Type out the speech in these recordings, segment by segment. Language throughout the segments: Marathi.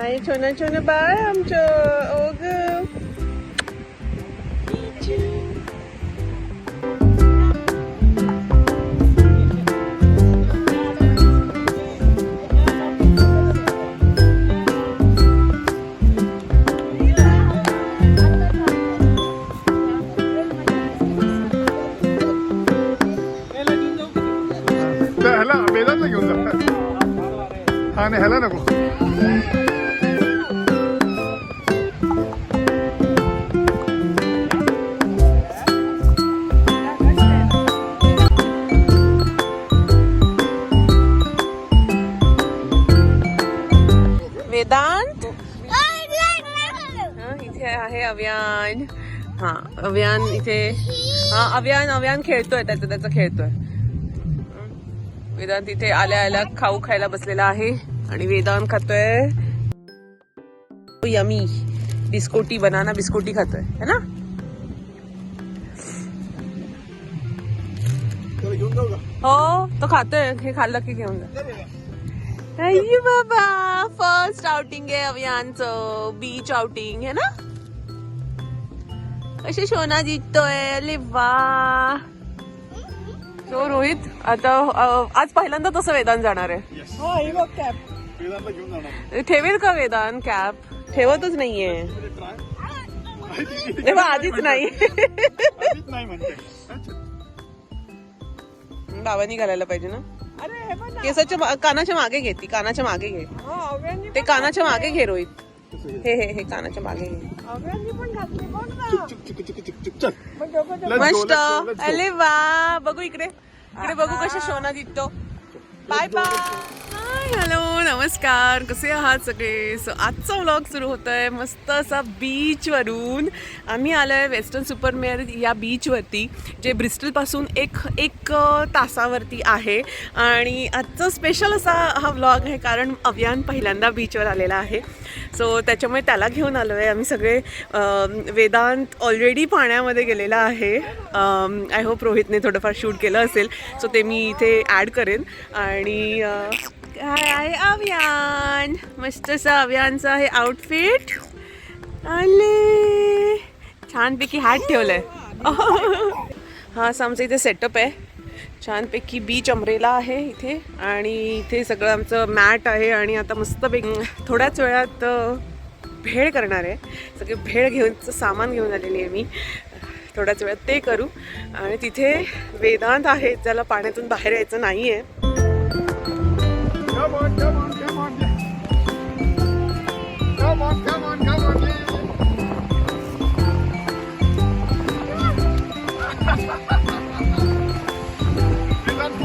हाय छोना छोना बाळ आमचं ओग ह्याला वेदांतला घेऊन जा. हा नाही ह्याला नको. वेदांत इथे आहे अव्यान. हा अव्यान इथे. हा अव्यान खेळतोय त्याचं खेळतोय. वेदांत इथे आल्या आल्या खाऊ खायला बसलेला आहे आणि वेदांत खातोय यमी बिस्कोटी बनाना बिस्कोटी खातोय है ना. हो तो खातोय. हे खाल्लं की घेऊन जा. अय्यो बाबा फर्स्ट आउटिंग आहे अभियानचं. बीच आउटिंग है ना. कसे शोना जिंकतोय. अरे वा. तो रोहित आता आज पहिल्यांदा तसं वेदांत जाणार आहे. ठेवेल का वेदांत कॅप. ठेवतच नाहीये तेव्हा आधीच नाही. बाबांनी घालायला पाहिजे ना. केसाच्या कानाच्या मागे घे. ती कानाच्या मागे घे. ते कानाच्या मागे घे रोहित. हे कानाच्या मागे घे. मस्त. अरे वा. बघू इकडे बघू कशा शोना जिंकतो. Bye bye. हाय हॅलो नमस्कार. कसे आहात सगळे. सो आजचा व्लॉग सुरू होतोय मस्त असा बीच वरून. आम्ही आलोय वेस्टर्न सुपरमेअर या बीचवरती जे ब्रिस्टलपासून एक तासावरती आहे. आणि आजचा स्पेशल असा हा व्लॉग आहे कारण अव्यान पहिल्यांदा बीचवर आलेला आहे. सो त्याच्यामुळे त्याला घेऊन आलो आहे आम्ही सगळे. वेदांत ऑलरेडी पाण्यामध्ये गेलेला आहे. आय होप रोहितने थोडंफार शूट केलं असेल सो ते मी इथे ॲड करेन. आणि काय आहे अव्यान. मस्त असं अव्यानचं आहे आउटफिट. आले छानपैकी हॅट ठेवलंय. हा असं आमचं इथे सेटअप आहे. छानपैकी बीच अम्ब्रेला आहे इथे. आणि इथे सगळं आमचं मॅट आहे. आणि आता मस्तपैकी थोड्याच वेळात भेळ करणार आहे. सगळे भेळ घेऊन सामान घेऊन आलेली आहे मी. थोड्याच वेळात ते करू. आणि तिथे वेदांत आहे ज्याला पाण्यातून बाहेर यायचं नाही आहे.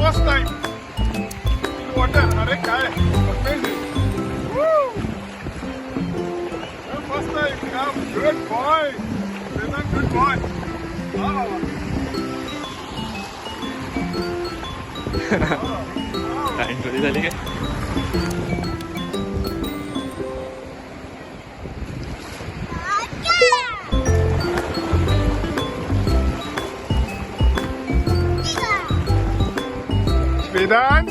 First time in water. अरे काय amazing. First time. Good boy. Good boy. Entry झाली काय. वेदांत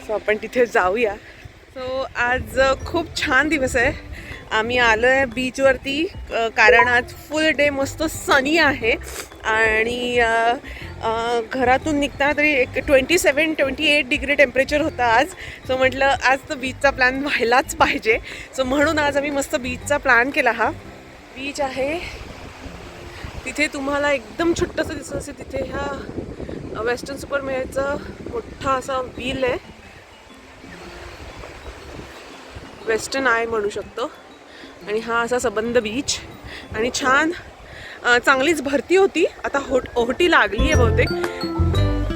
सो आपण तिथे जाऊया. सो आज खूप छान दिवस आहे. आम्ही आलो आहे बीचवरती कारण आज फुल डे मस्त सनी आहे. आणि घरातून निघताना तरी एक 27-28 डिग्री टेम्परेचर होतं आज. सो म्हटलं आज तर बीचचा प्लॅन व्हायलाच पाहिजे. सो म्हणून आज आम्ही मस्त बीचचा प्लॅन केला. हा बीच आहे तिथे तुम्हाला एकदम छोटंसं दिसत असेल. तिथे ह्या वेस्टर्न सुपरमेअरचा मोठा असा व्हील आहे. वेस्टर्न आय म्हणू शकतो. आणि हा असा सबंध बीच. आणि छान चांगलीच भरती होती. आता ओहोटी लागली आहे बहुतेक.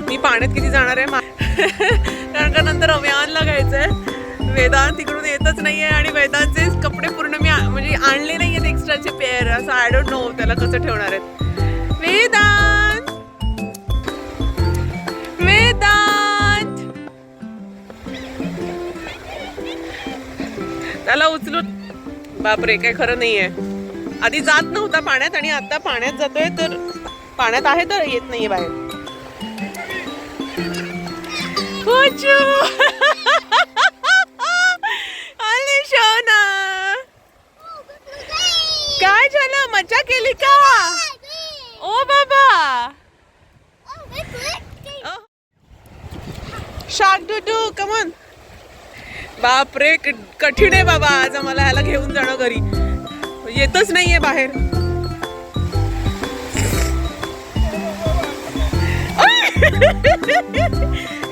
मी पाण्यात किती जाणार आहे कारण का नंतर अव्यानला घ्यायचं आहे. वेदांत तिकडून येतच नाहीये आणि वेदांचे कपडे पूर्ण मी म्हणजे आणले नाहीयेत एक्स्ट्राचे पेअर. असं आय डोंट नो त्याला कसं ठेवणार आहेत. वेदांत वेदांत त्याला उचलून. बापरे काय खरं नाहीये. आधी जात नव्हता पाण्यात आणि आता पाण्यात जातोय. तर पाण्यात आहे तर येत नाहीये बाहेर. आली शोना. काय झालं मजा केली का? ओ बाबा शार्क डुडू कमन. बापरे कठीण आहे बाबा आज आम्हाला ह्याला घेऊन जाणं घरी. येतच नाहीये बाहेर.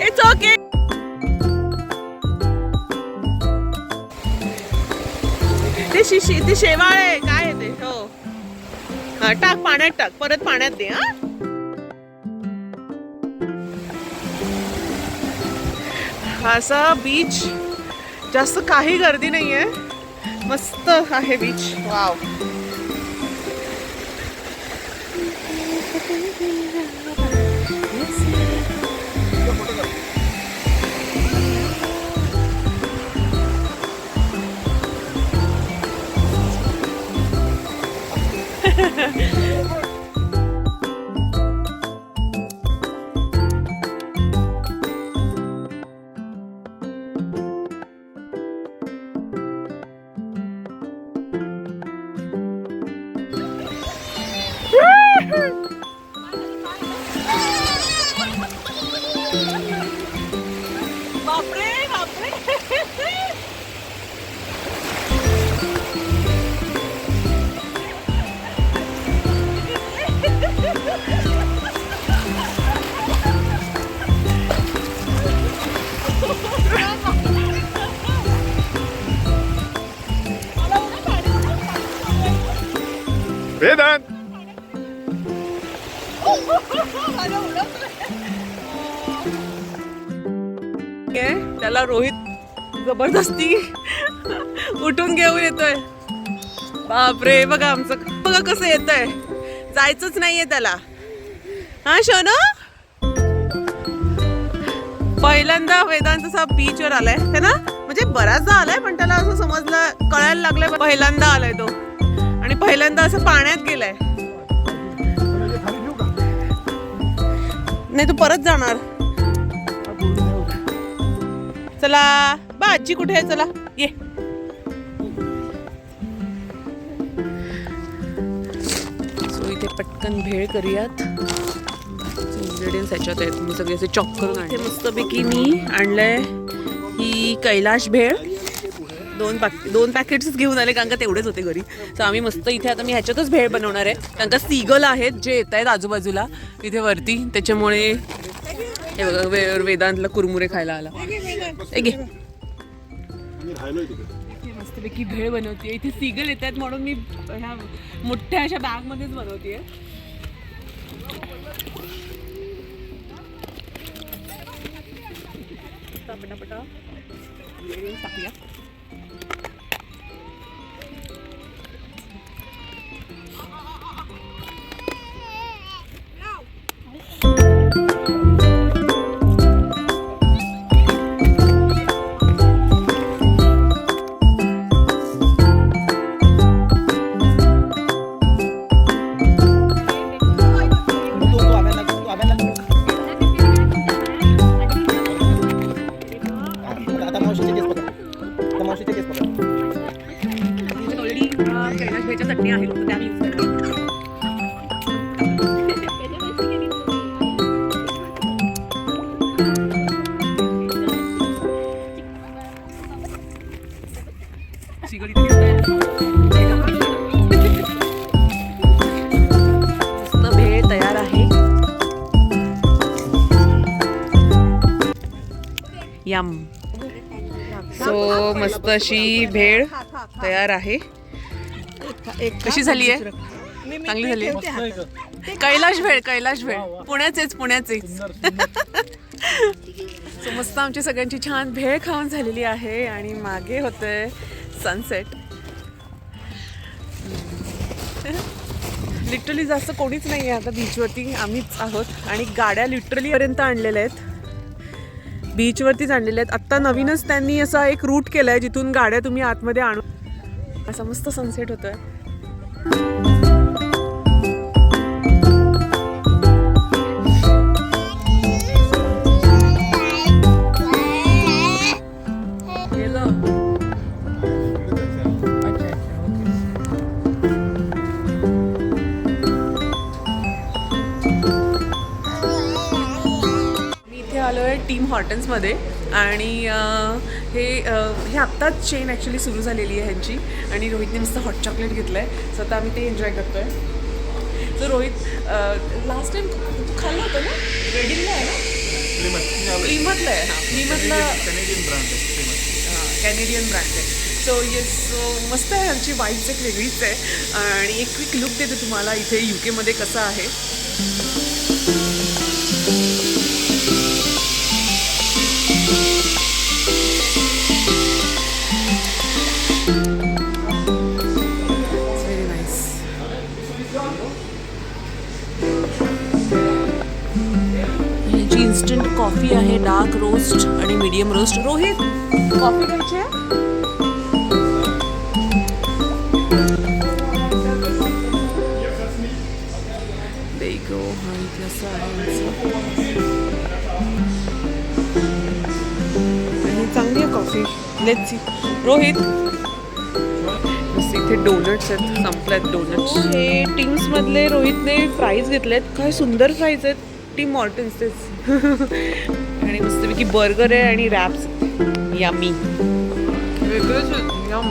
It's okay. ते शिशी ते शेवाळ आहे काय आहे ते. हो हा टाक पाण्यात टाक. परत पाण्यात दे. हा असा बीच जास्त काही गर्दी नाहीये. मस्त आहे बीच. वाव. बापरे बापरे. वेदांत त्याला रोहित जबरदस्ती उठून घेऊन येतोय. बापरे बघा आमचं बघा कसं येतंय. जायचंच नाहीये त्याला. हा शोनो पहिल्यांदा वेदांत असा बीचवर आलाय है ना. म्हणजे बराचदा आलाय पण त्याला असं समजलं कळायला लागलंय पहिल्यांदा आलाय तो. आणि पहिल्यांदा असं पाण्यात गेलाय. नाही तू परत जाणार. चला बा आजी कुठे आहे. चला ये. सो इथे पटकन भेळ करूयात. इंग्रेडियंट्स ह्याच्यात आहेत. मी सगळे असे चॉप करून आणले. मस्तपैकी मी आणलंय ही कैलाश भेळ. दोन पॅकेट्स घेऊन आले कारण का तेवढेच होते घरी. तर आम्ही मस्त इथे आता मी ह्याच्यातच भेळ बनवणार आहे. कारण का सीगल आहेत जे येत आहेत आजूबाजूला इथे वरती. त्याच्यामुळे हे बघा वेदांतला कुरमुरे खायला आला. मस्तपैकी भेळ बनवते. इथे सीगल येत आहेत म्हणून मी ह्या मोठ्या अशा बॅग मध्येच बनवते. पटापटा टाकूया. कैलाश भेळच्या चटणी आहे फक्त त्या यूज करते. मस्त भेळ तयार आहे. यम. सो मस्त अशी भेळ तयार आहे. कशी झाली आहे. चांगली झाली आहे. कैलाश भेळ पुण्याचेच सो मस्त आमची सगळ्यांची छान भेळ खाऊन झालेली आहे आणि मागे होतंय सनसेट. लिटरली जास्त कोणीच नाही आहे आता बीचवरती, आम्हीच आहोत आणि गाड्या लिटरली पर्यंत आणलेल्या आहेत, बीचवरतीच आणलेल्या आहेत. आत्ता नवीनच त्यांनी असा एक रूट केला आहे जिथून गाड्या तुम्ही आतमध्ये आणू. असा मस्त सनसेट होतोय. आलो आहे टीम हॉर्टन्समध्ये आणि हे आत्ताच चेन ॲक्च्युली सुरू झालेली आहे ह्यांची आणि रोहितने मस्त हॉट चॉकलेट घेतलं आहे. सो आता आम्ही ते एन्जॉय करतो आहे. सो रोहित लास्ट टाइम खाल्लं होतं ना, वेडिंगला आहे ना, प्लीमतला आहे. हां, प्लीमतला कॅनेडियन ब्रँड आहे. सो येस, सो मस्त आहे. ह्यांची वाईब्स एक वेगळीच आहे आणि एक क्विक लुक देते तुम्हाला इथे UK कसं आहे. इन्स्टंट कॉफी आहे, डार्क रोस्ट आणि मीडियम रोस्ट. रोहित, कॉफी घ्यायची आहे? देखो हा इथे असं आहे आणि चांगली आहे कॉफी. Let's see. रोहित, इथे डोनट्स आहेत, संपल्यात डोनट्स. हे टीम्समधले रोहितने फ्राईज घेतलेत. काय सुंदर फ्राईज आहेत. टीम हॉर्टन्सचेच. आणि मस्तपैकी बर्गर आहे आणि रॅप्स. यम्मी. वेगळंच. यम.